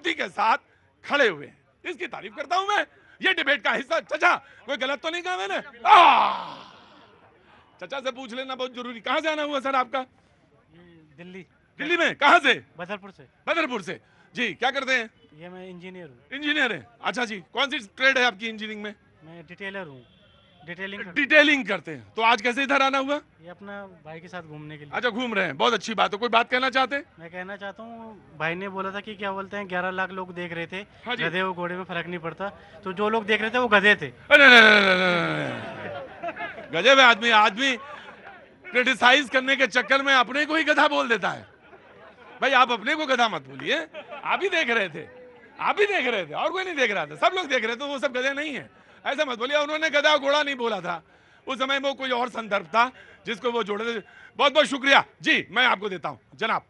शक्ति के साथ खड़े हुए हैं। इसकी तारीफ करता हूं मैं। ये डिबेट का हिस्सा। चचा कोई गलत तो नहीं कहा मैंने? चचा से पूछ लेना बहुत जरूरी। कहां से आना हुआ सर आपका? दिल्ली। दिल्ली में कहां से? बदरपुर से। बदरपुर से। जी क्या करते हैं? ये मैं इंजीनियर हूँ। इंजीनियर है। अच्छा जी, कौन सी ट्रेड है आपकी इंजीनियरिंग में? मैं डिटेलर हूँ। डिटेलिंग करते हैं। तो आज कैसे इधर आना हुआ? ये अपना भाई के साथ घूमने के लिए। अच्छा घूम रहे हैं, बहुत अच्छी बात है। कोई बात कहना चाहते हैं? मैं कहना चाहता हूँ, भाई ने बोला था कि क्या बोलते हैं 11 लाख लोग देख रहे थे। हाँ गधे और घोड़े में फर्क नहीं पड़ता। तो जो लोग देख रहे थे वो गधे थे। गजब है। आदमी क्रिटिसाइज करने के चक्कर में अपने को ही गधा बोल देता है। भाई आप अपने को गधा मत बोलिए। आप ही देख रहे थे, आप ही देख रहे थे, और कोई नहीं देख रहा था। सब लोग देख रहे थे, वो सब गधे नहीं है। ऐसा मत बोलिए। उन्होंने गधा घोड़ा नहीं बोला था, उस समय वो कोई और संदर्भ था जिसको वो जोड़े थे। बहुत बहुत शुक्रिया जी, मैं आपको देता हूं जनाब।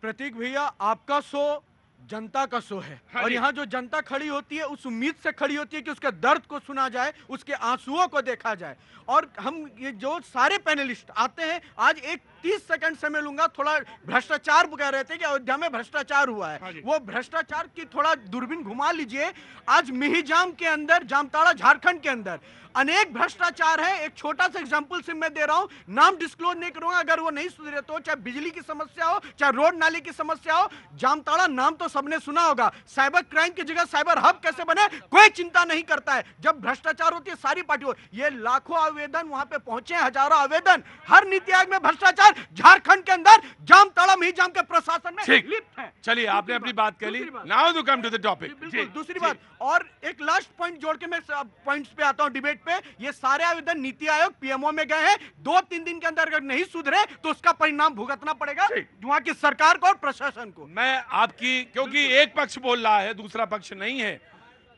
प्रतीक भैया, आपका शो जनता का शो है। हाँ और जी। यहाँ जो जनता खड़ी होती है उस उम्मीद से खड़ी होती है कि उसके दर्द को सुना जाए, उसके आंसुओं को देखा जाए। और हम ये जो सारे पैनलिस्ट आते हैं, आज एक 30 सेकंड समय लूंगा। थोड़ा भ्रष्टाचार कह रहे थे कि अयोध्या में भ्रष्टाचार हुआ है। हाँ जी। वो भ्रष्टाचार की थोड़ा दूरबीन घुमा लीजिए। आज मिहिजाम के अंदर, जामताड़ा झारखंड के अंदर अनेक भ्रष्टाचार है। एक छोटा सा एग्जांपल से मैं दे रहा हूं, नाम डिस्क्लोज नहीं करूंगा। अगर वो नहीं सुधरे तो, चाहे बिजली की समस्या हो, चाहे रोड नाली की समस्या हो, जामताड़ा नाम तो सबने सुना होगा। साइबर क्राइम की जगह साइबर हब कैसे बने, कोई चिंता नहीं करता है। जब भ्रष्टाचार होती है सारी पार्टियों, ये लाखों आवेदन वहां पे पहुंचे, हजारों आवेदन। हर नीति आयोग में भ्रष्टाचार झारखंड के अंदर जामताड़ा मिहिजाम के प्रशासन में लिप्त है। चलिए, आपने अपनी बात कह ली। Now to come to the topic. दूसरी बात, और एक लास्ट पॉइंट जोड़ के मैं पॉइंट्स पे आता हूं डिबेट पे। ये सारे आवेदन नीति आयोग पीएमओ में गए हैं। 2-3 दिन के अंदर अगर नहीं सुधरे तो उसका परिणाम भुगतना पड़ेगा वहां की सरकार को और प्रशासन को। मैं आपकी, क्योंकि एक पक्ष बोल रहा है दूसरा पक्ष नहीं है,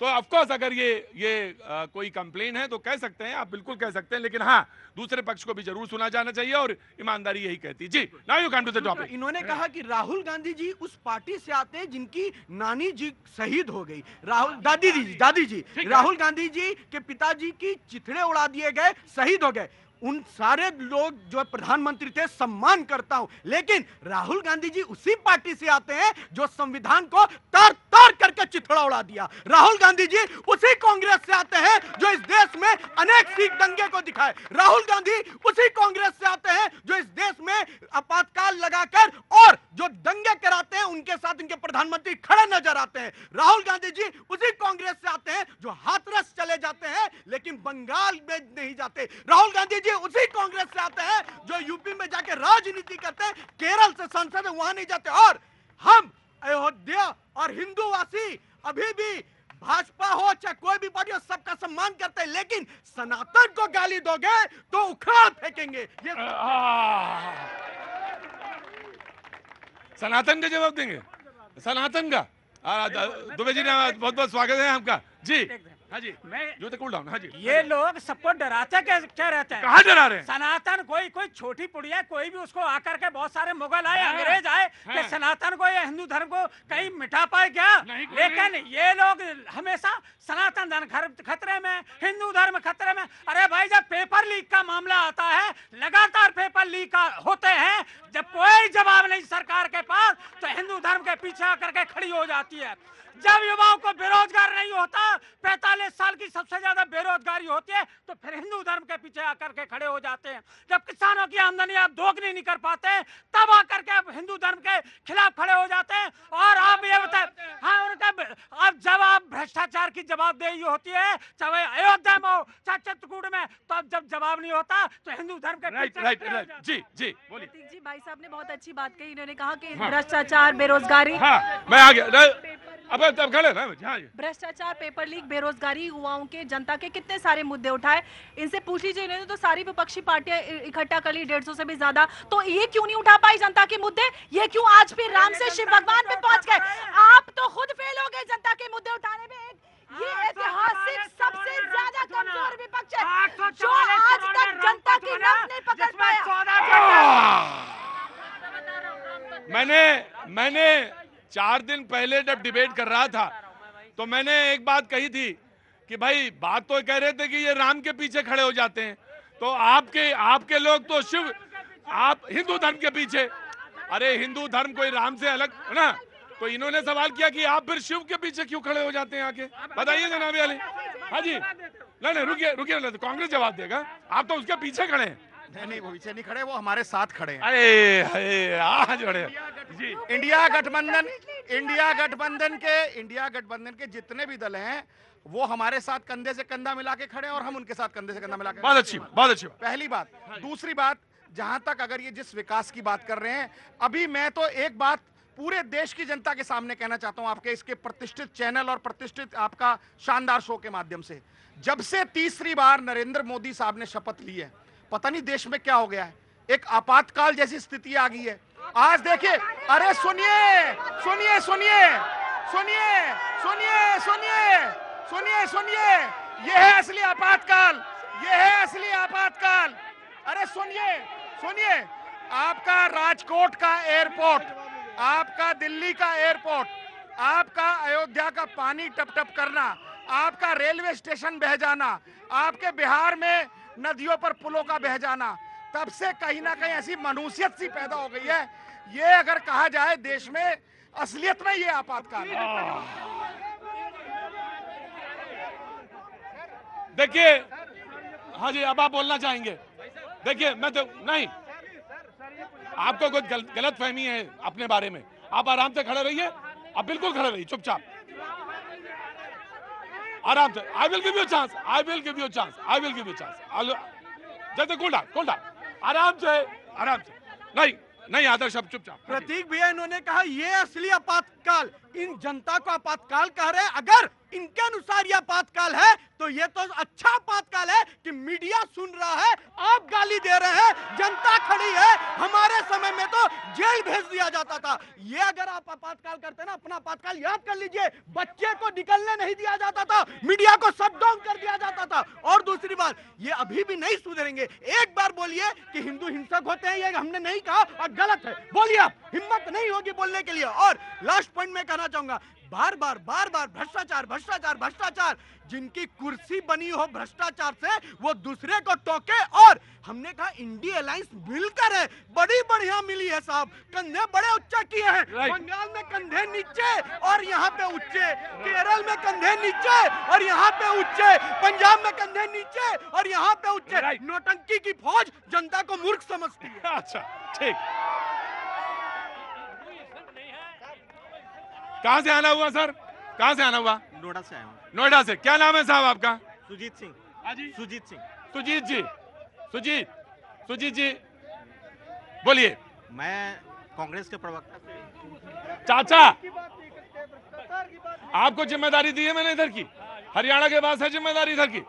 तो ऑफकोर्स अगर ये कोई कंप्लेन है तो कह सकते हैं, आप बिल्कुल कह सकते हैं। लेकिन हाँ, दूसरे पक्ष को भी जरूर सुना जाना चाहिए और ईमानदारी यही कहती है। जी, now you come to the topic. इन्होंने कहा कि राहुल गांधी जी उस पार्टी से आते हैं जिनकी नानी जी शहीद हो गई। दादी जी राहुल गांधी जी के पिताजी की चिथड़े उड़ा दिए गए, शहीद हो गए। उन सारे लोग जो प्रधानमंत्री थे, सम्मान करता हूं। लेकिन राहुल गांधी जी उसी पार्टी से आते हैं जो संविधान को तार तार करके चिथड़ा उड़ा दिया। राहुल गांधी जी उसी कांग्रेस से आते हैं जो इस देश में अनेक सिख दंगे को दिखाए। राहुल गांधी उसी कांग्रेस से आते हैं जो इस देश में आपातकाल लगाकर और जो दंगे कराते हैं उनके साथ इनके प्रधानमंत्री खड़े नजर आते हैं। राहुल गांधी जी उसी कांग्रेस से आते हैं जो हाथरस चले जाते हैं लेकिन बंगाल में नहीं जाते। राहुल गांधी उसी कांग्रेस से आते हैं जो यूपी में जाके राजनीति करते हैं, केरल से संसद में वहां नहीं जाते। और हम अयोध्या और हिंदूवासी अभी भी भाजपा हो चाहे कोई भी पार्टी हो, सबका सम्मान करते हैं। लेकिन सनातन को गाली दोगे तो उखाड़ फेंकेंगे। ये सनातन का जवाब देंगे? सनातन का दुबे जी ने बहुत बहुत स्वागत है आपका। जी हाँ जी, मैं जो कूल डाउन। हाँ जी, ये लोग सबको डराते क्या रहते हैं? कहाँ डरा रहे हैं? सनातन कोई छोटी पुड़िया कोई भी उसको आकर के बहुत सारे मुगल आए, अंग्रेज आए कि सनातन को या हिंदू धर्म को कहीं मिटा पाए क्या? लेकिन ये लोग हमेशा सनातन धर्म खतरे में, हिंदू धर्म खतरे में। अरे भाई, जब पेपर लीक का मामला आता है, लगातार पेपर लीक होते हैं, जब कोई जवाब नहीं सरकार के पास, तो हिंदू धर्म के पीछे आकर के खड़ी हो जाती है। जब युवाओं को बेरोजगार नहीं होता, 45 साल की सबसे ज्यादा बेरोजगारी होती है, तो फिर हिंदू धर्म के पीछे आकर के खड़े हो जाते हैं। जब किसानों की आमदनी आप दोगुनी नहीं कर पाते, तब आकर के आप हिंदू धर्म के खिलाफ खड़े हो जाते हैं। और आप ये बताएं, हाँ, उनका अब जब आप भ्रष्टाचार की जवाबदेही होती है, चाहे अयोध्या में हो चाहे चित्रकूट में, तो अब जब जवाब नहीं होता तो हिंदू धर्म के राइट। जी जी, बोलिए। प्रतीक जी, भाई साहब ने बहुत अच्छी बात कही। इन्होंने कहा कि भ्रष्टाचार, बेरोजगारी, मैं आ गया। अब खड़े ना। भ्रष्टाचार, पेपर लीक, बेरोजगारी, युवाओं के, जनता के कितने सारे मुद्दे उठाए। इनसे पूछ लीजिए, इन्होंने तो सारी विपक्षी पार्टियां इकट्ठा कर ली, 150 से भी ज्यादा। तो ये क्यों नहीं उठा पाई जनता के मुद्दे? ये क्यों आज फिर राम से शिव भगवान पे पहुंच गए? आप तो खुद फेल हो गए जनता के मुद्दे उठाने में। ये ऐतिहासिक सबसे ज्यादा कमजोर विपक्ष है जो आज तक जनता की नब्ज नहीं पकड़ पाया। मैंने 4 दिन पहले जब डिबेट कर रहा था तो मैंने एक बात कही थी कि भाई, बात तो कह रहे थे कि ये राम के पीछे खड़े हो जाते हैं, तो आपके लोग तो शिव, आप हिंदू धर्म के पीछे। अरे हिंदू धर्म कोई राम से अलग है ना? तो इन्होंने सवाल किया कि आप फिर शिव के पीछे क्यों खड़े हो जाते हैं आके, बताइए जनाब अली। हाँ जी, नहीं रुकिए रुकिए, कांग्रेस जवाब देगा, आप तो उसके पीछे खड़े हैं। नहीं वो पीछे नहीं खड़े, वो हमारे साथ खड़े हैं। अरे आज बड़े जी। इंडिया गठबंधन के जितने भी दल हैं वो हमारे साथ कंधे से कंधा मिला के खड़े हैं और हम उनके साथ कंधे से कंधा मिला के। बहुत अच्छी बात। पहली बात। दूसरी बात, जहां तक अगर ये जिस विकास की बात कर रहे हैं, अभी मैं तो एक बात पूरे देश की जनता के सामने कहना चाहता हूं, आपके इसके प्रतिष्ठित चैनल और प्रतिष्ठित आपका शानदार शो के माध्यम से, जब से तीसरी बार नरेंद्र मोदी साहब ने शपथ ली है, पता नहीं देश में क्या हो गया है, एक आपातकाल जैसी स्थिति आ गई है। आज देखिए, अरे सुनिए सुनिए सुनिए सुनिए सुनिए सुनिए सुनिए सुनिए, ये है असली आपातकाल, ये है असली आपातकाल। अरे सुनिए सुनिए, आपका राजकोट का एयरपोर्ट, आपका दिल्ली का एयरपोर्ट, आपका अयोध्या का पानी टप टप करना, आपका रेलवे स्टेशन बह जाना, आपके बिहार में नदियों पर पुलों का बह जाना, तब से कहीं ना कहीं ऐसी मनुष्यत सी पैदा हो गई है। ये अगर कहा जाए देश में असलियत में ये आपातकाल है। देखिए, हाँ जी, अब आप बोलना चाहेंगे। देखिए, मैं तो नहीं, आपको कुछ गलत फहमी है अपने बारे में, आप आराम से खड़े रहिए, आप बिल्कुल खड़े रहिए चुपचाप, आराम से। I will give you chance, I will give you chance, I will give you chance. जैसे कूल डाउन, आराम से। नहीं आदर्श, अब चुपचाप। प्रतीक भैया, इन्होंने कहा ये असली आपातकाल, इन जनता को आपातकाल कह रहे हैं। अगर इनके अनुसार ये आपातकाल है तो ये तो अच्छा आपातकाल है कि मीडिया सुन रहा है, आप गाली दे रहे हैं, जनता खड़ी है। हमारे समय में तो जेल भेज दिया जाता था। ये अगर आप आपातकाल करते ना, अपना आपातकाल याद कर लीजिए, बच्चे को निकलने नहीं दिया जाता था, मीडिया को शट डाउन कर दिया जाता था। और दूसरी बात, ये अभी भी नहीं सुधरेंगे। एक बार बोलिए कि हिंदू हिंसक होते हैं, ये हमने नहीं कहा और गलत है, बोलिए आप, हिम्मत नहीं होगी बोलने के लिए। और लास्ट पॉइंट में कहना चाहूंगा, बार बार भ्रष्टाचार, जिनकी कुर्सी बनी हो भ्रष्टाचार से, वो दूसरे को टोके। और हमने कहा इंडिया अलायंस मिलकर है, बड़ी बढ़िया मिली है साहब, कंधे बड़े ऊंचे किए हैं। बंगाल में कंधे नीचे और यहाँ पे ऊंचे, केरल में कंधे नीचे और यहाँ पे ऊंचे, पंजाब में कंधे नीचे और यहाँ पे ऊंचे। नौटंकी की फौज जनता को मूर्ख समझती है। अच्छा, ठीक। कहां से आना हुआ सर, कहां से आना हुआ? नोएडा से आया हूँ। नोएडा से। क्या नाम है साहब आपका? सुजीत सिंह। सुजीत सिंह। सुजीत जी बोलिए। मैं कांग्रेस के प्रवक्ता से। चाचा, आपको जिम्मेदारी दी है मैंने इधर की, हरियाणा के पास है जिम्मेदारी इधर की।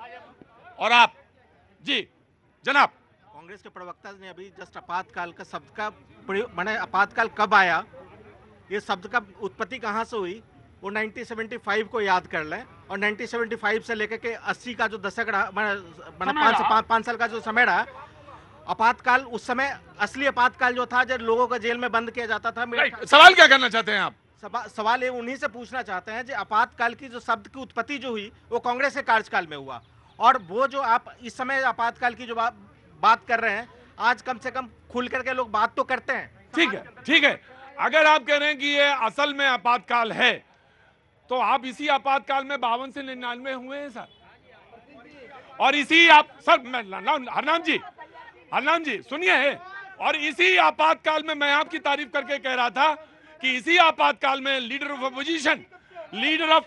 और आप जी जनाब, कांग्रेस के प्रवक्ता ने अभी जस्ट आपातकाल का शब्द का प्रयोग, माने आपातकाल कब आया, ये शब्द का उत्पत्ति कहाँ से हुई, वो 1975 को याद कर लें। और 1975 से लेकर के 80 का जो दशक रहा, मैंने 5 साल का जो समय रहा, आपातकाल उस समय असली आपातकाल जो था, जब लोगों को जेल में बंद किया जाता था। सवाल क्या करना चाहते हैं आप? सवाल ये उन्हीं से पूछना चाहते हैं, जो आपातकाल की जो शब्द की उत्पत्ति जो हुई, वो कांग्रेस के कार्यकाल में हुआ। और वो जो आप इस समय आपातकाल की जो बात कर रहे हैं, आज कम से कम खुल करके लोग बात तो करते हैं। ठीक है। अगर आप कह रहे हैं कि ये असल में आपातकाल है, तो आप इसी आपातकाल में 52 से 99 हुए हैं सर। और इसी हरनाम जी सुनिए, और इसी आपातकाल में मैं आपकी तारीफ करके कह रहा था कि इसी आपातकाल में leader of opposition, leader of,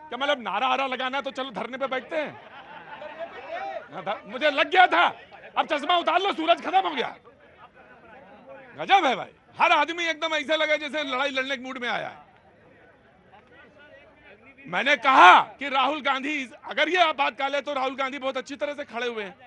क्या मतलब नारा लगाना तो चलो धरने पे बैठते हैं, मुझे लग गया था। अब चश्मा उतार लो, सूरज खत्म हो गया। गजब है भाई, हर आदमी एकदम ऐसे लगे जैसे लड़ाई लड़ने के मूड में आया है। मैंने कहा कि राहुल गांधी, अगर ये आपातकाल है तो राहुल गांधी बहुत अच्छी तरह से खड़े हुए हैं।